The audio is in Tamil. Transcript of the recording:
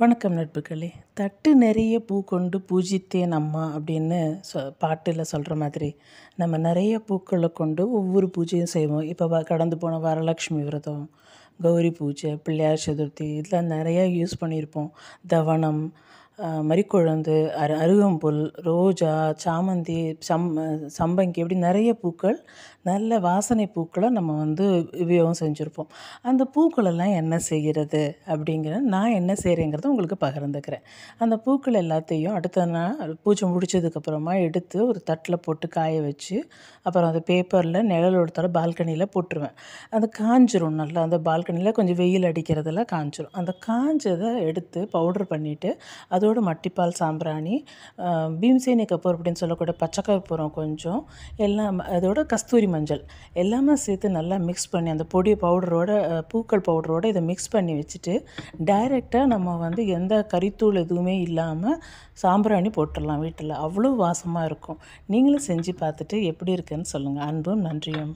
வணக்கம் நட்புகளே. தட்டு நிறைய பூ கொண்டு பூஜித்தேன் அம்மா அப்படின்னு பாட்டில் சொல்கிற மாதிரி நம்ம நிறைய பூக்களை கொண்டு ஒவ்வொரு பூஜையும் செய்வோம். இப்போ கடந்து போன வரலட்சுமி விரதம், கௌரி பூஜை, பிள்ளையார் சதுர்த்தி இதெல்லாம் நிறையா யூஸ் பண்ணியிருப்போம். தவனம், மரிக்கொழுந்து, அருகம்புல், ரோஜா, சாமந்தி, சம்பங்கி இப்படி நிறைய பூக்கள், நல்ல வாசனை பூக்களை நம்ம உபயோகம் செஞ்சுருப்போம். அந்த பூக்களெல்லாம் என்ன செய்கிறது நான் என்ன செய்கிறேங்கிறத உங்களுக்கு பகிர்ந்துக்கிறேன். அந்த பூக்கள் எல்லாத்தையும் அடுத்த நாள் பூஜை முடித்ததுக்கப்புறமா எடுத்து ஒரு தட்டில் போட்டு காய வச்சு, அப்புறம் அந்த பேப்பரில் நிழலோடத்தோட பால்கனியில் போட்டுருவேன். அது காஞ்சிரும். நல்லா அந்த பால்கனியில் கொஞ்சம் வெயில் அடிக்கிறதுல காஞ்சிரும். அந்த காஞ்சதை எடுத்து பவுடர் பண்ணிவிட்டு அதோட மட்டிப்பால் சாம்பிராணி, பீம்சேனி கப்பூர் அப்படின்னு சொல்லக்கூடிய பச்சை கற்பூரம் கொஞ்சம், எல்லாம் அதோட கஸ்தூரி மஞ்சள் எல்லாமே சேர்த்து நல்லா மிக்ஸ் பண்ணி அந்த பொடி பவுடரோட பூக்கள் பவுடரோடு இதை மிக்ஸ் பண்ணி வச்சுட்டு டைரெக்டாக நம்ம எந்த கறித்தூள் எதுவுமே இல்லாமல் சாம்பிராணி போட்டுடலாம் வீட்டில். அவ்வளோ வாசமாக இருக்கும். நீங்களும் செஞ்சு பார்த்துட்டு எப்படி இருக்குன்னு சொல்லுங்கள். அன்பும் நன்றியும்.